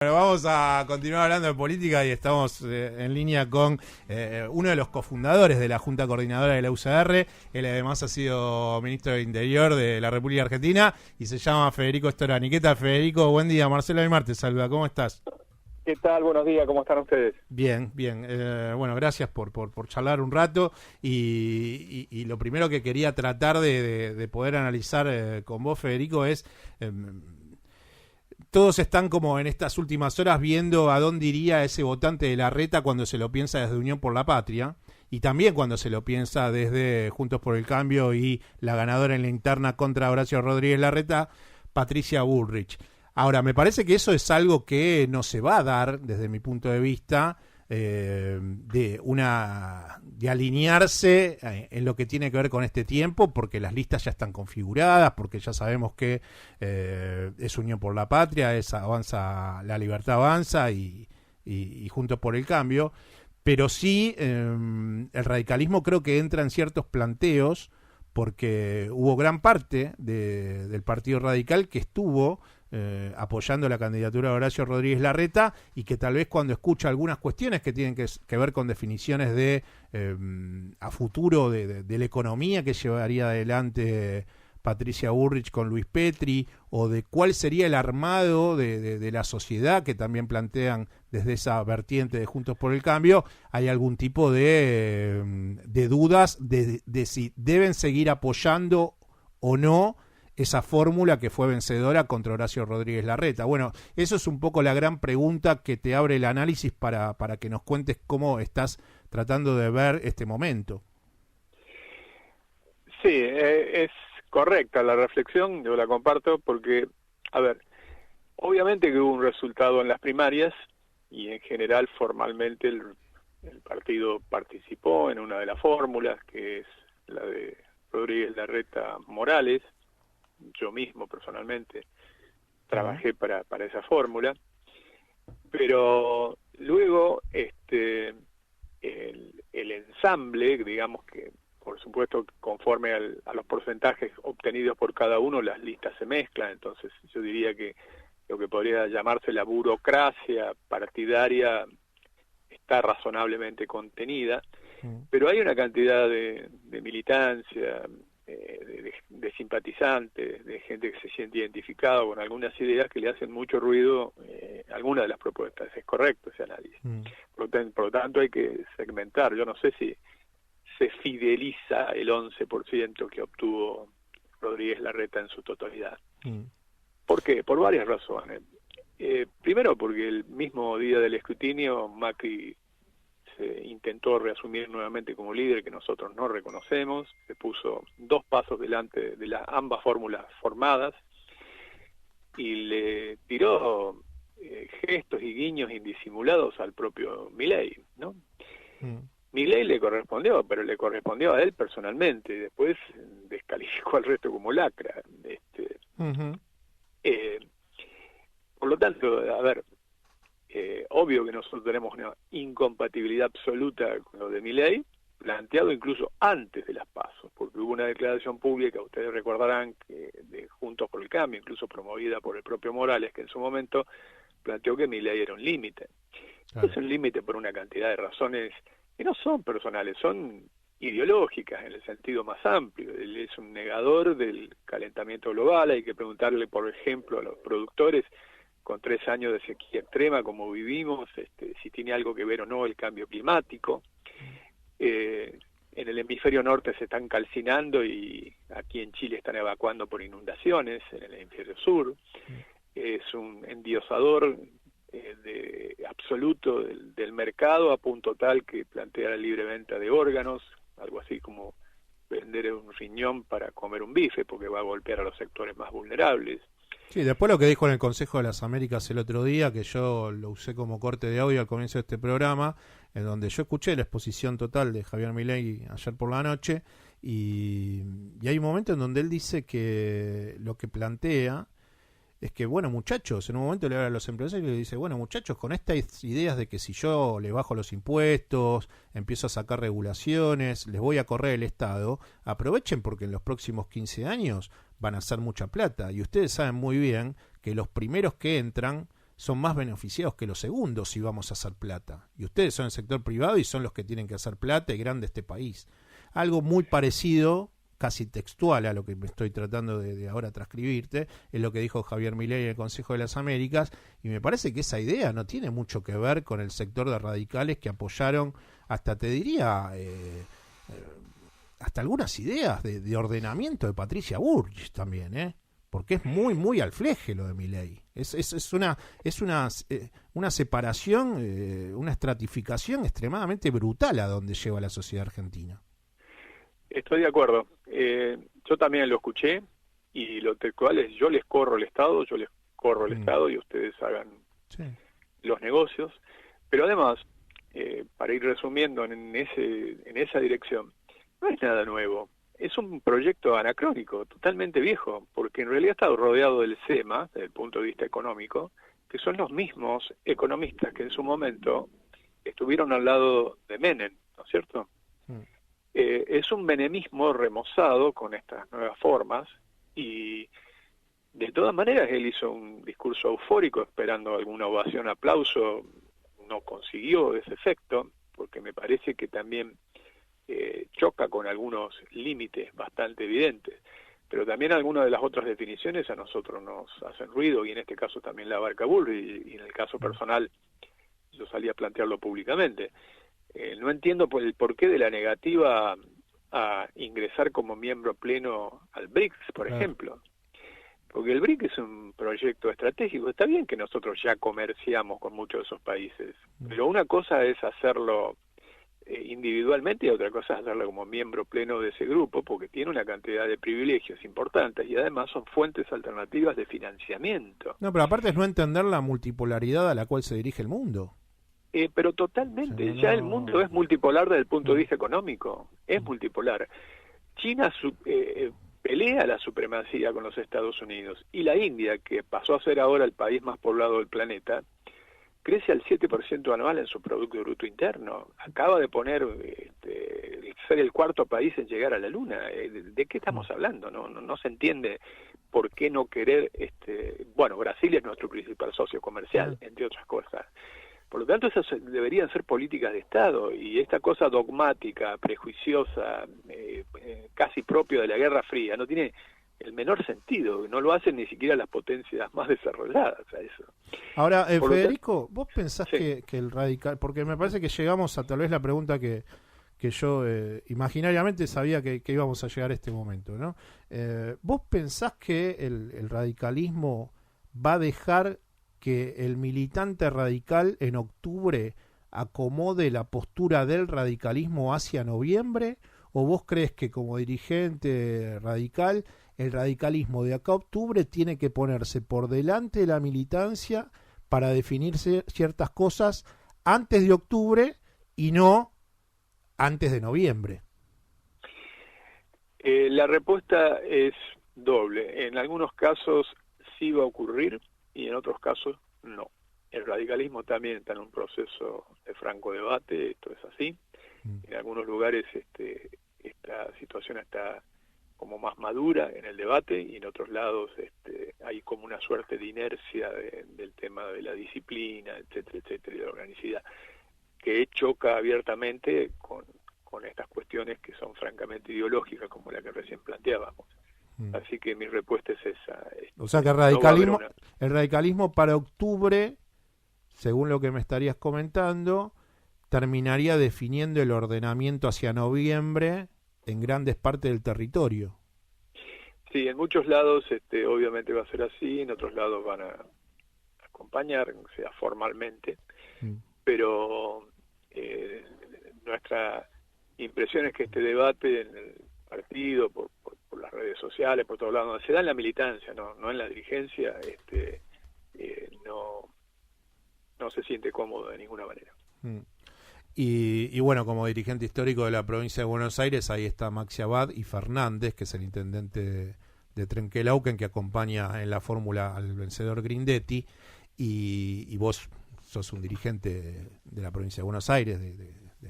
Bueno, vamos a continuar hablando de política y estamos en línea con uno de los cofundadores de la Junta Coordinadora de la UCR. Él además ha sido ministro del Interior de la República Argentina y se llama Federico Storani. ¿Qué tal, Federico? Buen día. Marcelo Aymar te saluda. ¿Cómo estás? ¿Qué tal? Buenos días. ¿Cómo están ustedes? Bien, bien. Bueno, gracias por charlar un rato y lo primero que quería tratar de poder analizar con vos, Federico, es... todos están como en estas últimas horas viendo a dónde iría ese votante de Larreta cuando se lo piensa desde Unión por la Patria y también cuando se lo piensa desde Juntos por el Cambio y la ganadora en la interna contra Horacio Rodríguez Larreta, Patricia Bullrich. Ahora, me parece que eso es algo que no se va a dar desde mi punto de vista de alinearse en lo que tiene que ver con este tiempo, porque las listas ya están configuradas, porque ya sabemos que es Unión por la Patria, es Avanza, La Libertad Avanza y Juntos por el Cambio, pero sí el radicalismo creo que entra en ciertos planteos, porque hubo gran parte del Partido Radical que estuvo apoyando la candidatura de Horacio Rodríguez Larreta y que tal vez cuando escucha algunas cuestiones que tienen que ver con definiciones de a futuro de la economía que llevaría adelante Patricia Bullrich con Luis Petri, o de cuál sería el armado de la sociedad que también plantean desde esa vertiente de Juntos por el Cambio, hay algún tipo de dudas de si deben seguir apoyando o no esa fórmula que fue vencedora contra Horacio Rodríguez Larreta. Bueno, eso es un poco la gran pregunta que te abre el análisis para que nos cuentes cómo estás tratando de ver este momento. Sí, es correcta la reflexión, yo la comparto porque, a ver, obviamente que hubo un resultado en las primarias y en general formalmente el partido participó en una de las fórmulas, que es la de Rodríguez Larreta Morales. Yo mismo personalmente trabajé para esa fórmula, pero luego el ensamble, digamos que por supuesto conforme a los porcentajes obtenidos por cada uno, las listas se mezclan, entonces yo diría que lo que podría llamarse la burocracia partidaria está razonablemente contenida, pero hay una cantidad de militancia, de simpatizantes, de gente que se siente identificado con algunas ideas que le hacen mucho ruido algunas de las propuestas. Es correcto ese análisis. Por lo tanto hay que segmentar. Yo no sé si se fideliza el 11% que obtuvo Rodríguez Larreta en su totalidad. ¿Por qué? Por varias razones. Primero porque el mismo día del escrutinio Macri se intentó reasumir nuevamente como líder, que nosotros no reconocemos, se puso 2 pasos delante de ambas fórmulas formadas y le tiró gestos y guiños indisimulados al propio Milei, ¿no? Milei le correspondió, pero le correspondió a él personalmente, y después descalificó al resto como lacra. Por lo tanto, a ver, obvio que nosotros tenemos una incompatibilidad absoluta con lo de Milei, planteado incluso antes de las PASO, porque hubo una declaración pública, ustedes recordarán, que de Juntos por el Cambio, incluso promovida por el propio Morales, que en su momento planteó que Milei era un límite. Es un límite por una cantidad de razones que no son personales, son ideológicas en el sentido más amplio. Él es un negador del calentamiento global, hay que preguntarle, por ejemplo, a los productores con 3 años de sequía extrema como vivimos, si tiene algo que ver o no el cambio climático. En el hemisferio norte se están calcinando y aquí en Chile están evacuando por inundaciones, en el hemisferio sur. Es un endiosador absoluto del mercado, a punto tal que plantea la libre venta de órganos, algo así como vender un riñón para comer un bife, porque va a golpear a los sectores más vulnerables. Sí, después lo que dijo en el Consejo de las Américas el otro día, que yo lo usé como corte de audio al comienzo de este programa, en donde yo escuché la exposición total de Javier Milei ayer por la noche, y hay un momento en donde él dice que lo que plantea es que, bueno, muchachos, en un momento le habla a los empresarios y le dice, bueno, muchachos, con estas ideas de que si yo le bajo los impuestos, empiezo a sacar regulaciones, les voy a correr el Estado, aprovechen porque en los próximos 15 años van a hacer mucha plata. Y ustedes saben muy bien que los primeros que entran son más beneficiados que los segundos si vamos a hacer plata. Y ustedes son el sector privado y son los que tienen que hacer plata y grande este país. Algo muy parecido, casi textual a lo que me estoy tratando de ahora transcribirte, es lo que dijo Javier Milei en el Consejo de las Américas, y me parece que esa idea no tiene mucho que ver con el sector de radicales que apoyaron, hasta te diría, hasta algunas ideas de ordenamiento de Patricia Bullrich también, porque es muy, muy al fleje lo de Milei. Es una separación, una estratificación extremadamente brutal a donde lleva la sociedad argentina. Estoy de acuerdo. Yo también lo escuché y lo textual es: yo les corro el Estado, y ustedes hagan los negocios. Pero además, para ir resumiendo en esa dirección, no es nada nuevo. Es un proyecto anacrónico, totalmente viejo, porque en realidad está rodeado del SEMA, desde el punto de vista económico, que son los mismos economistas que en su momento estuvieron al lado de Menem, ¿no es cierto? Es un menemismo remozado con estas nuevas formas, y de todas maneras él hizo un discurso eufórico esperando alguna ovación, aplauso. No consiguió ese efecto, porque me parece que también choca con algunos límites bastante evidentes, pero también algunas de las otras definiciones a nosotros nos hacen ruido, y en este caso también la abarca Bullrich, y en el caso personal yo salí a plantearlo públicamente. No entiendo el porqué de la negativa a ingresar como miembro pleno al BRICS, por ejemplo, porque el BRICS es un proyecto estratégico. Está bien que nosotros ya comerciamos con muchos de esos países, pero una cosa es hacerlo individualmente y otra cosa es hacerlo como miembro pleno de ese grupo, porque tiene una cantidad de privilegios importantes y además son fuentes alternativas de financiamiento. No, pero aparte es no entender la multipolaridad a la cual se dirige el mundo. Pero totalmente, ya el mundo es multipolar desde el punto de vista económico, es multipolar. China pelea la supremacía con los Estados Unidos, y la India, que pasó a ser ahora el país más poblado del planeta, crece al 7% anual en su Producto Bruto Interno. Acaba de poner ser el cuarto país en llegar a la Luna. ¿De qué estamos hablando? No se entiende por qué no querer... Bueno, Brasil es nuestro principal socio comercial, entre otras cosas. Por lo tanto, esas deberían ser políticas de Estado, y esta cosa dogmática, prejuiciosa, casi propia de la Guerra Fría, no tiene el menor sentido. No lo hacen ni siquiera las potencias más desarrolladas a eso. Ahora, Federico, ¿vos pensás que el radical... Porque me parece que llegamos a tal vez la pregunta que yo imaginariamente sabía que íbamos a llegar a este momento, ¿no? ¿Vos pensás que el radicalismo va a dejar que el militante radical en octubre acomode la postura del radicalismo hacia noviembre? ¿O vos crees que como dirigente radical, el radicalismo de acá a octubre tiene que ponerse por delante de la militancia para definirse ciertas cosas antes de octubre y no antes de noviembre? La respuesta es doble. En algunos casos sí va a ocurrir y en otros casos no. El radicalismo también está en un proceso de franco debate, esto es así. En algunos lugares esta situación está como más madura en el debate, y en otros lados hay como una suerte de inercia del tema de la disciplina, etcétera, y de la organicidad, que choca abiertamente con estas cuestiones que son francamente ideológicas, como la que recién planteábamos. Así que mi respuesta es esa. O sea que el radicalismo para octubre, según lo que me estarías comentando, terminaría definiendo el ordenamiento hacia noviembre en grandes partes del territorio. Sí, en muchos lados obviamente va a ser así, en otros lados van a acompañar, o sea, formalmente, pero nuestra impresión es que este debate en el partido, por las redes sociales, por todos lados, donde se da en la militancia, no en la dirigencia, no se siente cómodo de ninguna manera. Y bueno, como dirigente histórico de la provincia de Buenos Aires, ahí está Maxi Abad y Fernández, que es el intendente de Trenquelauquen, que acompaña en la fórmula al vencedor Grindetti, y vos sos un dirigente de la provincia de Buenos Aires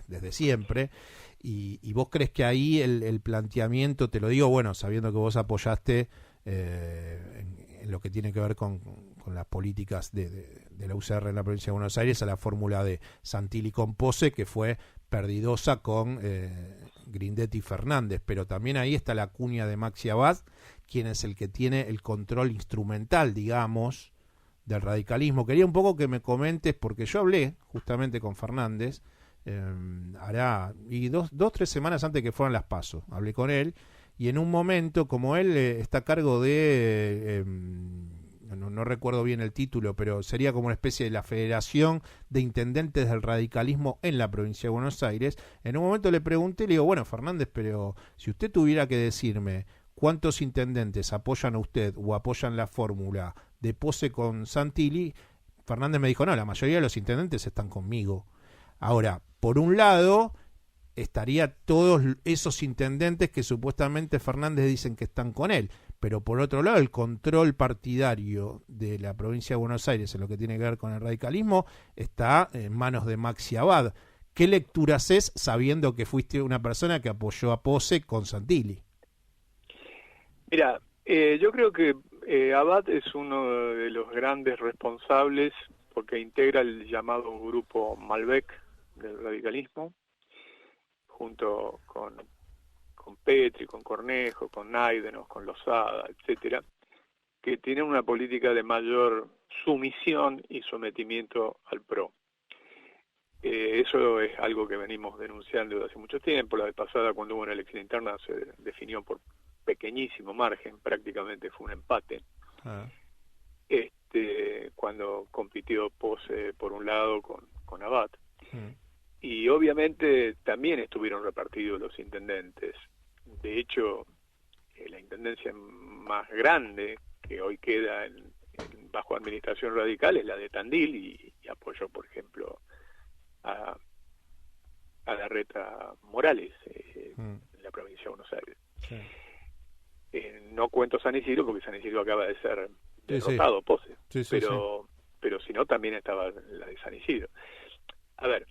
desde siempre, y vos crees que ahí el planteamiento, te lo digo, bueno, sabiendo que vos apoyaste en lo que tiene que ver con con las políticas de la UCR en la provincia de Buenos Aires a la fórmula de Santilli con Pose, que fue perdidosa con Grindetti y Fernández, pero también ahí está la cuña de Maxi Abad, quien es el que tiene el control instrumental, digamos, del radicalismo. Quería un poco que me comentes, porque yo hablé justamente con Fernández, y dos, 3 semanas antes que fueran las PASO, hablé con él, y en un momento, como él está a cargo de, no recuerdo bien el título, pero sería como una especie de la Federación de Intendentes del Radicalismo en la provincia de Buenos Aires, en un momento le pregunté, le digo, bueno, Fernández, pero si usted tuviera que decirme cuántos intendentes apoyan a usted o apoyan la fórmula de Pose con Santilli, Fernández me dijo, no, la mayoría de los intendentes están conmigo. Ahora, por un lado, estaría todos esos intendentes que supuestamente Fernández dicen que están con él, pero por otro lado, el control partidario de la provincia de Buenos Aires en lo que tiene que ver con el radicalismo está en manos de Maxi Abad. ¿Qué lectura haces sabiendo que fuiste una persona que apoyó a Pose con Santilli? Mira, yo creo que Abad es uno de los grandes responsables porque integra el llamado grupo Malbec del radicalismo, junto con Petri, con Cornejo, con Naidenos, con Lozada, etcétera, que tienen una política de mayor sumisión y sometimiento al PRO. Eso es algo que venimos denunciando desde hace mucho tiempo. La vez pasada, cuando hubo una elección interna, se definió por pequeñísimo margen, prácticamente fue un empate. Cuando compitió Pose por un lado con Abad. Y obviamente también estuvieron repartidos los intendentes. De hecho, la intendencia más grande que hoy queda bajo administración radical es la de Tandil y apoyó, por ejemplo, a Larreta Morales en la provincia de Buenos Aires. No cuento San Isidro porque San Isidro acaba de ser derrotado, Pose, pero si no también estaba la de San Isidro. A ver,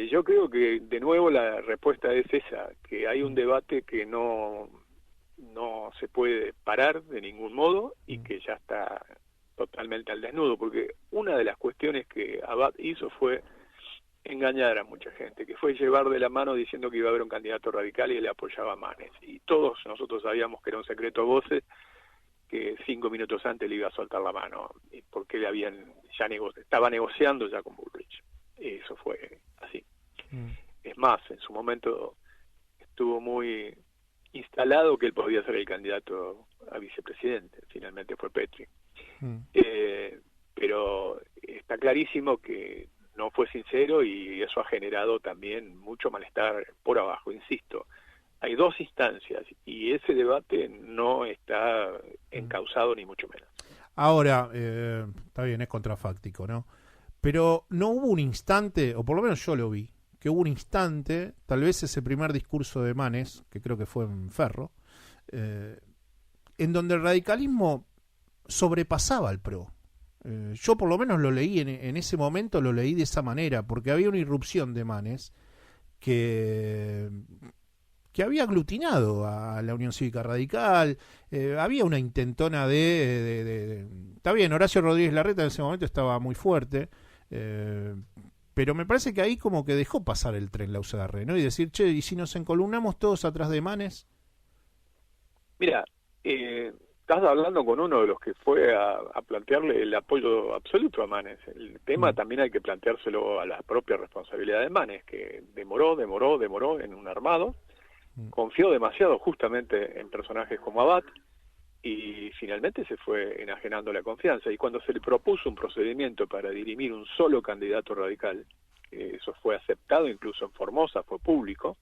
yo creo que de nuevo la respuesta es esa, que hay un debate que no se puede parar de ningún modo y que ya está totalmente al desnudo, porque una de las cuestiones que Abad hizo fue engañar a mucha gente, que fue llevar de la mano diciendo que iba a haber un candidato radical y le apoyaba a Manes, y todos nosotros sabíamos que era un secreto a voces, que 5 minutos antes le iba a soltar la mano, porque estaba negociando ya con Bullrich. Eso fue así. Es más, en su momento estuvo muy instalado que él podía ser el candidato a vicepresidente, finalmente fue Petri. Pero está clarísimo que no fue sincero y eso ha generado también mucho malestar por abajo, insisto. Hay 2 instancias y ese debate no está encauzado ni mucho menos. Ahora, está bien, es contrafáctico, ¿no? Pero no hubo un instante, o por lo menos yo lo vi, que hubo un instante, tal vez ese primer discurso de Manes, que creo que fue en Ferro, en donde el radicalismo sobrepasaba al PRO. Yo por lo menos lo leí en ese momento, lo leí de esa manera, porque había una irrupción de Manes que había aglutinado a la Unión Cívica Radical, había una intentona está bien, Horacio Rodríguez Larreta en ese momento estaba muy fuerte, pero me parece que ahí como que dejó pasar el tren la UCR, ¿no? Y decir, che, ¿y si nos encolumnamos todos atrás de Manes? Mira, estás hablando con uno de los que fue a plantearle el apoyo absoluto a Manes. El tema también hay que planteárselo a la propia responsabilidad de Manes, que demoró en un armado, confió demasiado justamente en personajes como Abad, y finalmente se fue enajenando la confianza. Y cuando se le propuso un procedimiento para dirimir un solo candidato radical, eso fue aceptado incluso en Formosa, fue público,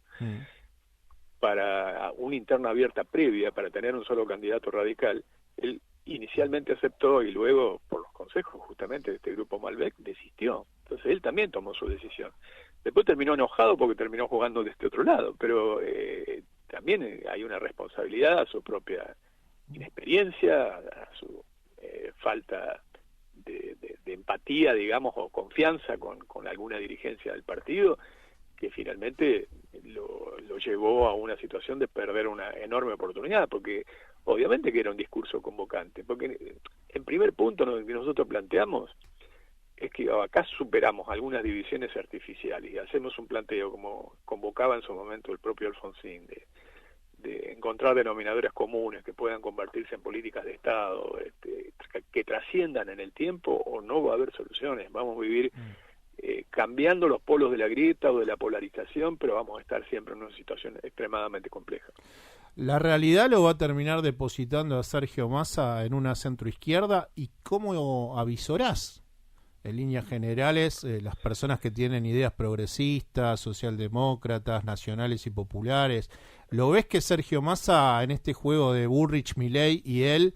para una interna abierta previa para tener un solo candidato radical, él inicialmente aceptó y luego, por los consejos justamente de este grupo Malbec, desistió. Entonces él también tomó su decisión. Después terminó enojado porque terminó jugando de este otro lado, pero también hay una responsabilidad a su propia inexperiencia, a su falta de empatía, digamos, o confianza con alguna dirigencia del partido, que finalmente lo llevó a una situación de perder una enorme oportunidad, porque obviamente que era un discurso convocante, porque en primer punto lo que nosotros planteamos es que acá superamos algunas divisiones artificiales y hacemos un planteo, como convocaba en su momento el propio Alfonsín, de encontrar denominadores comunes que puedan convertirse en políticas de Estado, que trasciendan en el tiempo, o no va a haber soluciones. Vamos a vivir cambiando los polos de la grieta o de la polarización, pero vamos a estar siempre en una situación extremadamente compleja. La realidad lo va a terminar depositando a Sergio Massa en una centroizquierda, ¿y cómo avisorás? En líneas generales, las personas que tienen ideas progresistas, socialdemócratas, nacionales y populares, ¿lo ves que Sergio Massa en este juego de Bullrich, Milei y él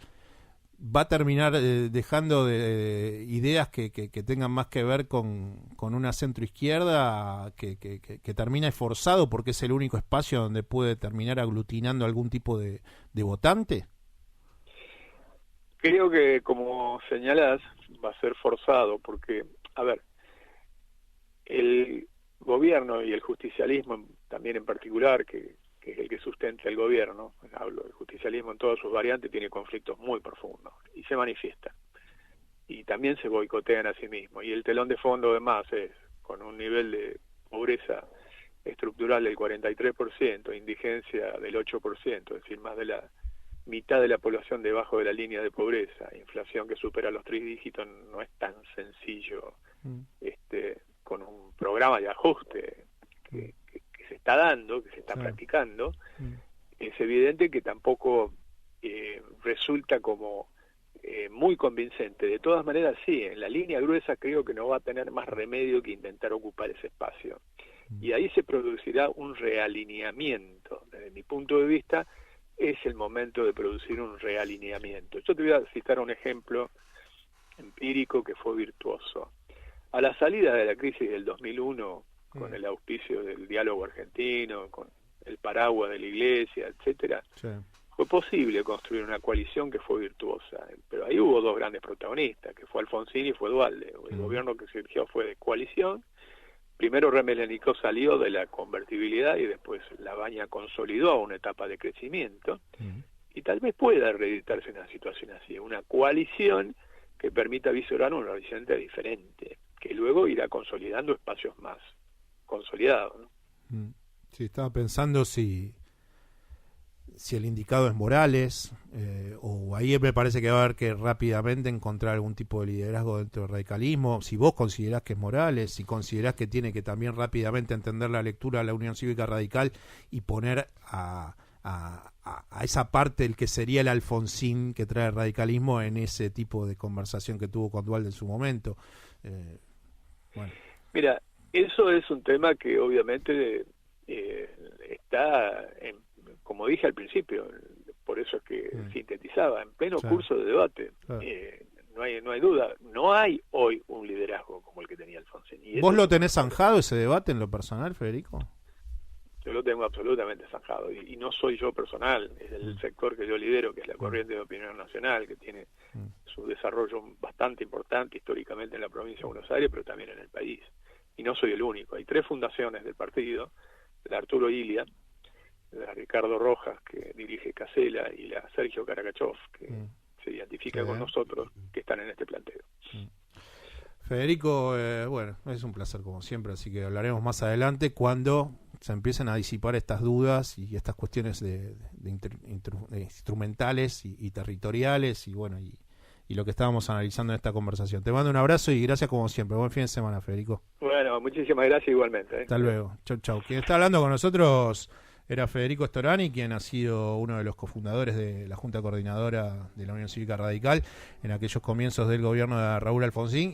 va a terminar dejando de ideas que tengan más que ver con una centroizquierda que termina esforzado porque es el único espacio donde puede terminar aglutinando algún tipo de votante? Creo que, como señalás, va a ser forzado porque, a ver, el gobierno y el justicialismo también en particular, que es el que sustenta el gobierno, hablo del justicialismo en todas sus variantes, tiene conflictos muy profundos y se manifiestan. Y también se boicotean a sí mismos. Y el telón de fondo, además, es con un nivel de pobreza estructural del 43%, indigencia del 8%, es decir, más de la mitad de la población debajo de la línea de pobreza, inflación que supera los 3 dígitos, no es tan sencillo con un programa de ajuste que se está dando, que se está practicando. Es evidente que tampoco resulta como muy convincente. De todas maneras, sí, en la línea gruesa creo que no va a tener más remedio que intentar ocupar ese espacio. Y ahí se producirá un realineamiento. Desde mi punto de vista, es el momento de producir un realineamiento. Yo te voy a citar un ejemplo empírico que fue virtuoso. A la salida de la crisis del 2001, con el auspicio del diálogo argentino, con el paraguas de la Iglesia, etcétera, fue posible construir una coalición que fue virtuosa. Pero ahí hubo 2 grandes protagonistas, que fue Alfonsín y fue Duhalde. El gobierno que surgió fue de coalición. Primero Remelénico salió de la convertibilidad y después Labaña consolidó una etapa de crecimiento, y tal vez pueda reeditarse una situación así, una coalición que permita visorar un horizonte diferente, que luego irá consolidando espacios más consolidados, ¿no? Sí, estaba pensando si el indicado es Morales, o ahí me parece que va a haber que rápidamente encontrar algún tipo de liderazgo dentro del radicalismo. Si vos considerás que es Morales, si considerás que tiene que también rápidamente entender la lectura de la Unión Cívica Radical y poner a esa parte del que sería el Alfonsín que trae el radicalismo en ese tipo de conversación que tuvo con Duhalde en su momento. Bueno. Mira, eso es un tema que obviamente está como dije al principio, por eso es que sintetizaba, en pleno curso de debate. No hay duda, no hay hoy un liderazgo como el que tenía Alfonsín. ¿Vos lo tenés zanjado ese debate en lo personal, Federico? Yo lo tengo absolutamente zanjado, y no soy yo personal, es el sector que yo lidero, que es la Corriente de Opinión Nacional, que tiene su desarrollo bastante importante históricamente en la provincia de Buenos Aires, pero también en el país. Y no soy el único, hay 3 fundaciones del partido, la Arturo Illia, la Ricardo Rojas, que dirige Casela, y la Sergio Karakachov, que se identifica con nosotros, que están en este planteo. Federico, bueno, es un placer como siempre, así que hablaremos más adelante cuando se empiecen a disipar estas dudas y estas cuestiones de instrumentales y territoriales, y bueno, y lo que estábamos analizando en esta conversación. Te mando un abrazo y gracias como siempre. Buen fin de semana, Federico. Bueno, muchísimas gracias igualmente. Hasta luego. Chau, chau. Quien está hablando con nosotros era Federico Storani, quien ha sido uno de los cofundadores de la Junta Coordinadora de la Unión Cívica Radical en aquellos comienzos del gobierno de Raúl Alfonsín.